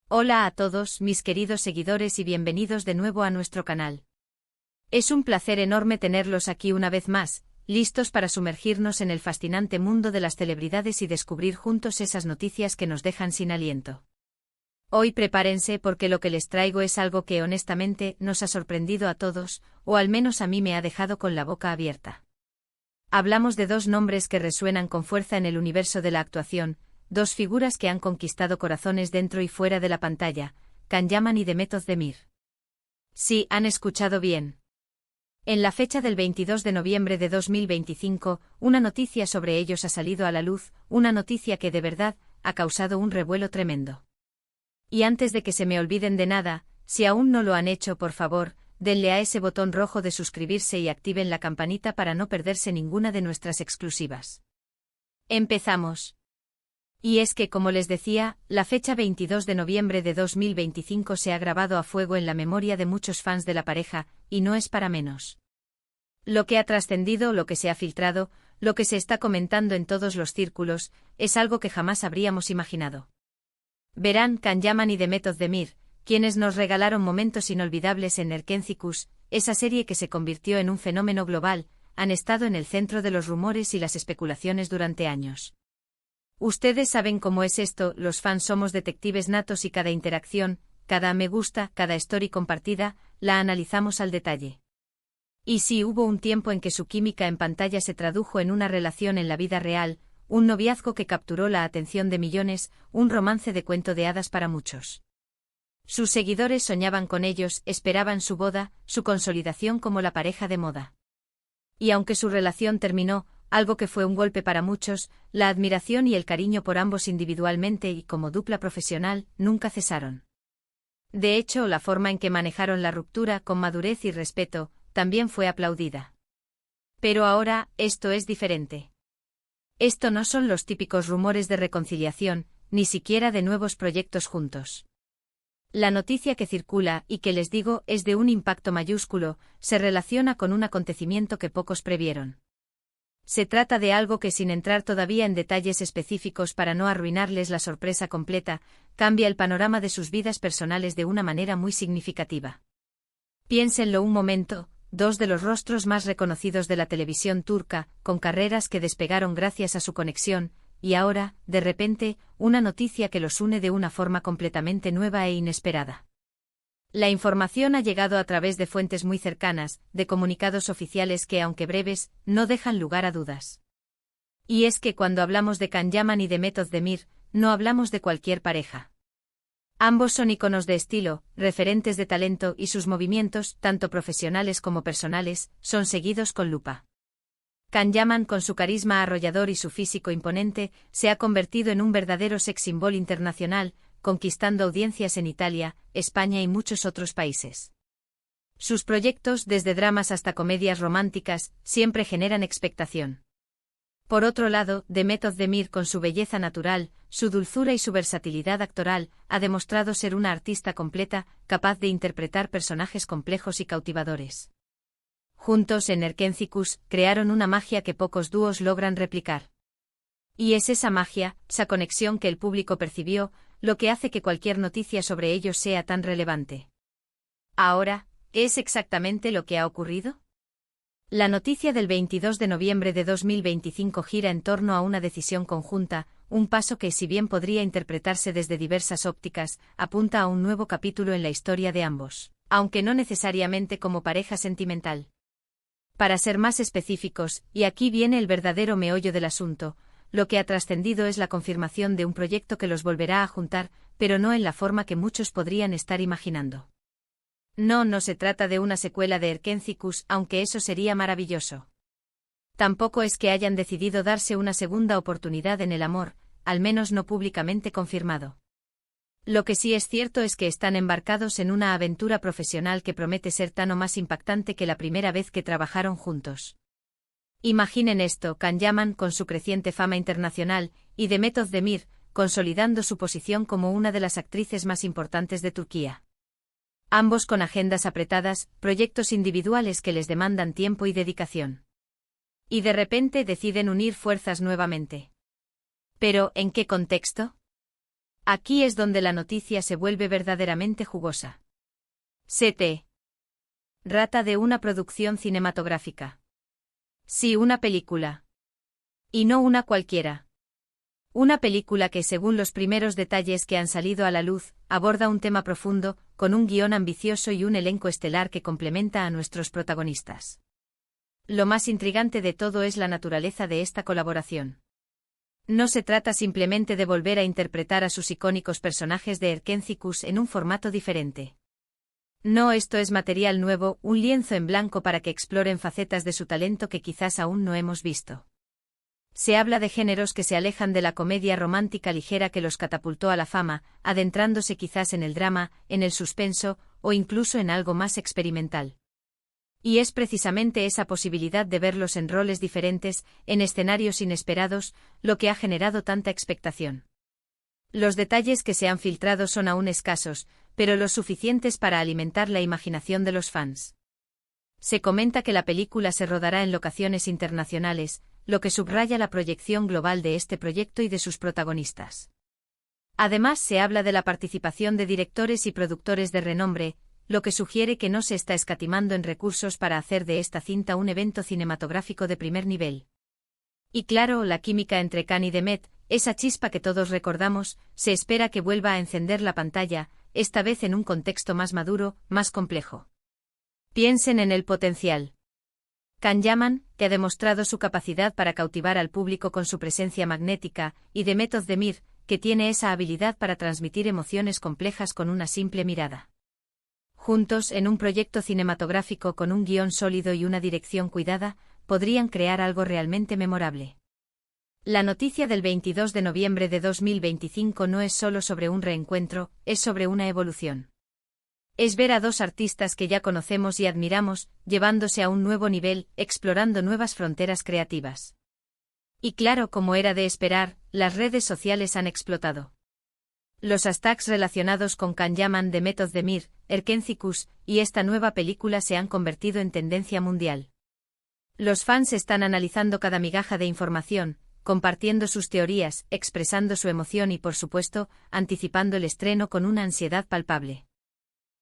Hola a todos, mis queridos seguidores y bienvenidos de nuevo a nuestro canal. Es un placer enorme tenerlos aquí una vez más, listos para sumergirnos en el fascinante mundo de las celebridades y descubrir juntos esas noticias que nos dejan sin aliento. Hoy prepárense porque lo que les traigo es algo que honestamente nos ha sorprendido a todos, o al menos a mí me ha dejado con la boca abierta. Hablamos de dos nombres que resuenan con fuerza en el universo de la actuación, dos figuras que han conquistado corazones dentro y fuera de la pantalla, Can Yaman y Demet Özdemir. Sí, han escuchado bien. En la fecha del 22 de noviembre de 2025, una noticia sobre ellos ha salido a la luz, una noticia que de verdad ha causado un revuelo tremendo. Y antes de que se me olviden de nada, si aún no lo han hecho, por favor, denle a ese botón rojo de suscribirse y activen la campanita para no perderse ninguna de nuestras exclusivas. Empezamos. Y es que, como les decía, la fecha 22 de noviembre de 2025 se ha grabado a fuego en la memoria de muchos fans de la pareja, y no es para menos. Lo que ha trascendido, lo que se ha filtrado, lo que se está comentando en todos los círculos, es algo que jamás habríamos imaginado. Verán, Can Yaman y Demet Özdemir, quienes nos regalaron momentos inolvidables en Erkenziküs, esa serie que se convirtió en un fenómeno global, han estado en el centro de los rumores y las especulaciones durante años. Ustedes saben cómo es esto, los fans somos detectives natos y cada interacción, cada me gusta, cada story compartida, la analizamos al detalle. Y sí, hubo un tiempo en que su química en pantalla se tradujo en una relación en la vida real, un noviazgo que capturó la atención de millones, un romance de cuento de hadas para muchos. Sus seguidores soñaban con ellos, esperaban su boda, su consolidación como la pareja de moda. Y aunque su relación terminó, algo que fue un golpe para muchos, la admiración y el cariño por ambos individualmente y como dupla profesional nunca cesaron. De hecho, la forma en que manejaron la ruptura con madurez y respeto también fue aplaudida. Pero ahora, esto es diferente. Esto no son los típicos rumores de reconciliación, ni siquiera de nuevos proyectos juntos. La noticia que circula, y que les digo es de un impacto mayúsculo, se relaciona con un acontecimiento que pocos previeron. Se trata de algo que, sin entrar todavía en detalles específicos para no arruinarles la sorpresa completa, cambia el panorama de sus vidas personales de una manera muy significativa. Piénsenlo un momento, dos de los rostros más reconocidos de la televisión turca, con carreras que despegaron gracias a su conexión, y ahora, de repente, una noticia que los une de una forma completamente nueva e inesperada. La información ha llegado a través de fuentes muy cercanas, de comunicados oficiales que, aunque breves, no dejan lugar a dudas. Y es que cuando hablamos de Can Yaman y Demet Özdemir, no hablamos de cualquier pareja. Ambos son íconos de estilo, referentes de talento y sus movimientos, tanto profesionales como personales, son seguidos con lupa. Can Yaman, con su carisma arrollador y su físico imponente, se ha convertido en un verdadero sex symbol internacional, conquistando audiencias en Italia, España y muchos otros países. Sus proyectos, desde dramas hasta comedias románticas, siempre generan expectación. Por otro lado, Demet Özdemir, con su belleza natural, su dulzura y su versatilidad actoral, ha demostrado ser una artista completa, capaz de interpretar personajes complejos y cautivadores. Juntos en Erkenziküs, crearon una magia que pocos dúos logran replicar. Y es esa magia, esa conexión que el público percibió, lo que hace que cualquier noticia sobre ellos sea tan relevante. Ahora, ¿es exactamente lo que ha ocurrido? La noticia del 22 de noviembre de 2025 gira en torno a una decisión conjunta, un paso que, si bien podría interpretarse desde diversas ópticas, apunta a un nuevo capítulo en la historia de ambos, aunque no necesariamente como pareja sentimental. Para ser más específicos, y aquí viene el verdadero meollo del asunto, lo que ha trascendido es la confirmación de un proyecto que los volverá a juntar, pero no en la forma que muchos podrían estar imaginando. No se trata de una secuela de Erkenziküs, aunque eso sería maravilloso. Tampoco es que hayan decidido darse una segunda oportunidad en el amor, al menos no públicamente confirmado. Lo que sí es cierto es que están embarcados en una aventura profesional que promete ser tan o más impactante que la primera vez que trabajaron juntos. Imaginen esto, Can Yaman con su creciente fama internacional, y Demet Özdemir, consolidando su posición como una de las actrices más importantes de Turquía. Ambos con agendas apretadas, proyectos individuales que les demandan tiempo y dedicación. Y de repente deciden unir fuerzas nuevamente. ¿Pero en qué contexto? Aquí es donde la noticia se vuelve verdaderamente jugosa. Se trata de una producción cinematográfica. Sí, una película. Y no una cualquiera. Una película que, según los primeros detalles que han salido a la luz, aborda un tema profundo, con un guión ambicioso y un elenco estelar que complementa a nuestros protagonistas. Lo más intrigante de todo es la naturaleza de esta colaboración. No se trata simplemente de volver a interpretar a sus icónicos personajes de Erkencikus en un formato diferente. No, esto es material nuevo, un lienzo en blanco para que exploren facetas de su talento que quizás aún no hemos visto. Se habla de géneros que se alejan de la comedia romántica ligera que los catapultó a la fama, adentrándose quizás en el drama, en el suspenso, o incluso en algo más experimental. Y es precisamente esa posibilidad de verlos en roles diferentes, en escenarios inesperados, lo que ha generado tanta expectación. Los detalles que se han filtrado son aún escasos, pero lo suficientes para alimentar la imaginación de los fans. Se comenta que la película se rodará en locaciones internacionales, lo que subraya la proyección global de este proyecto y de sus protagonistas. Además, se habla de la participación de directores y productores de renombre, lo que sugiere que no se está escatimando en recursos para hacer de esta cinta un evento cinematográfico de primer nivel. Y claro, la química entre Khan y Demet, esa chispa que todos recordamos, se espera que vuelva a encender la pantalla, esta vez en un contexto más maduro, más complejo. Piensen en el potencial. Can Yaman, que ha demostrado su capacidad para cautivar al público con su presencia magnética, y Demet Özdemir, que tiene esa habilidad para transmitir emociones complejas con una simple mirada. Juntos, en un proyecto cinematográfico con un guión sólido y una dirección cuidada, podrían crear algo realmente memorable. La noticia del 22 de noviembre de 2025 no es solo sobre un reencuentro, es sobre una evolución. Es ver a dos artistas que ya conocemos y admiramos, llevándose a un nuevo nivel, explorando nuevas fronteras creativas. Y claro, como era de esperar, las redes sociales han explotado. Los hashtags relacionados con Can Yaman, Demet Özdemir, Erkencikus y esta nueva película se han convertido en tendencia mundial. Los fans están analizando cada migaja de información, compartiendo sus teorías, expresando su emoción y, por supuesto, anticipando el estreno con una ansiedad palpable.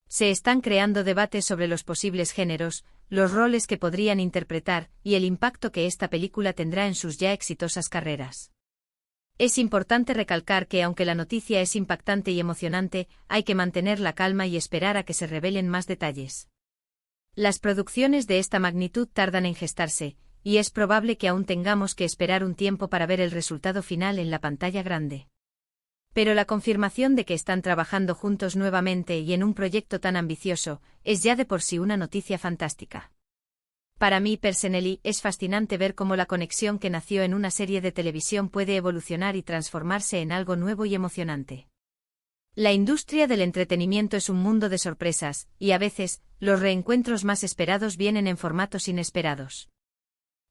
Se están creando debates sobre los posibles géneros, los roles que podrían interpretar y el impacto que esta película tendrá en sus ya exitosas carreras. Es importante recalcar que aunque la noticia es impactante y emocionante, hay que mantener la calma y esperar a que se revelen más detalles. Las producciones de esta magnitud tardan en gestarse, y es probable que aún tengamos que esperar un tiempo para ver el resultado final en la pantalla grande. Pero la confirmación de que están trabajando juntos nuevamente y en un proyecto tan ambicioso, es ya de por sí una noticia fantástica. Para mí, personalmente, es fascinante ver cómo la conexión que nació en una serie de televisión puede evolucionar y transformarse en algo nuevo y emocionante. La industria del entretenimiento es un mundo de sorpresas, y a veces, los reencuentros más esperados vienen en formatos inesperados.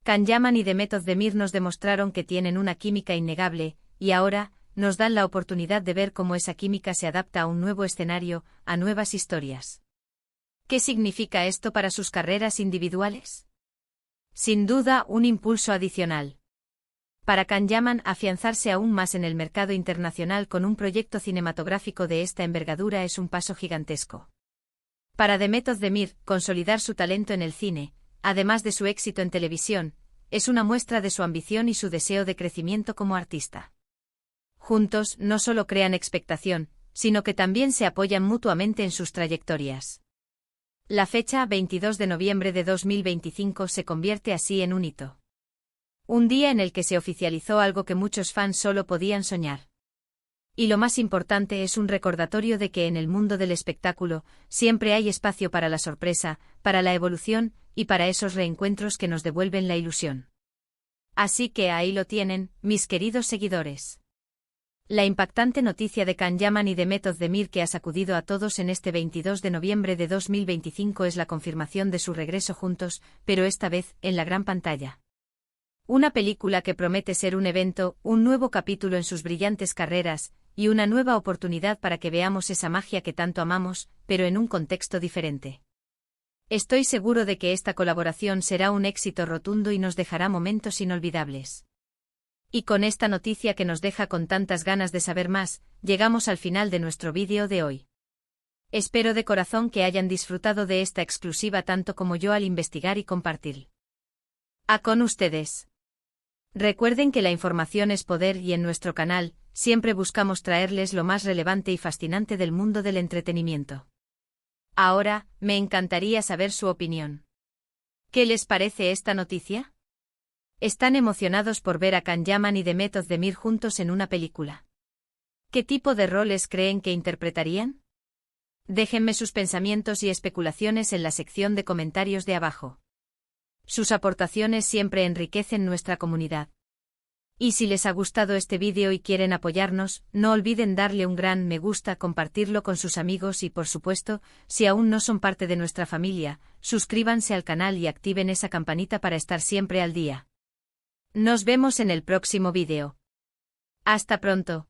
Can Yaman y Demet Özdemir nos demostraron que tienen una química innegable, y ahora, nos dan la oportunidad de ver cómo esa química se adapta a un nuevo escenario, a nuevas historias. ¿Qué significa esto para sus carreras individuales? Sin duda, un impulso adicional. Para Can Yaman, afianzarse aún más en el mercado internacional con un proyecto cinematográfico de esta envergadura es un paso gigantesco. Para Demet Özdemir, consolidar su talento en el cine, además de su éxito en televisión, es una muestra de su ambición y su deseo de crecimiento como artista. Juntos, no solo crean expectación, sino que también se apoyan mutuamente en sus trayectorias. La fecha, 22 de noviembre de 2025, se convierte así en un hito. Un día en el que se oficializó algo que muchos fans solo podían soñar. Y lo más importante, es un recordatorio de que en el mundo del espectáculo, siempre hay espacio para la sorpresa, para la evolución, y para esos reencuentros que nos devuelven la ilusión. Así que ahí lo tienen, mis queridos seguidores. La impactante noticia de Can Yaman y Demet Özdemir que ha sacudido a todos en este 22 de noviembre de 2025 es la confirmación de su regreso juntos, pero esta vez, en la gran pantalla. Una película que promete ser un evento, un nuevo capítulo en sus brillantes carreras, y una nueva oportunidad para que veamos esa magia que tanto amamos, pero en un contexto diferente. Estoy seguro de que esta colaboración será un éxito rotundo y nos dejará momentos inolvidables. Y con esta noticia que nos deja con tantas ganas de saber más, llegamos al final de nuestro vídeo de hoy. Espero de corazón que hayan disfrutado de esta exclusiva tanto como yo al investigar y compartir. Con ustedes. Recuerden que la información es poder y en nuestro canal, siempre buscamos traerles lo más relevante y fascinante del mundo del entretenimiento. Ahora, me encantaría saber su opinión. ¿Qué les parece esta noticia? ¿Están emocionados por ver a Can Yaman y Demet Özdemir juntos en una película? ¿Qué tipo de roles creen que interpretarían? Déjenme sus pensamientos y especulaciones en la sección de comentarios de abajo. Sus aportaciones siempre enriquecen nuestra comunidad. Y si les ha gustado este vídeo y quieren apoyarnos, no olviden darle un gran me gusta, compartirlo con sus amigos y por supuesto, si aún no son parte de nuestra familia, suscríbanse al canal y activen esa campanita para estar siempre al día. Nos vemos en el próximo vídeo. Hasta pronto.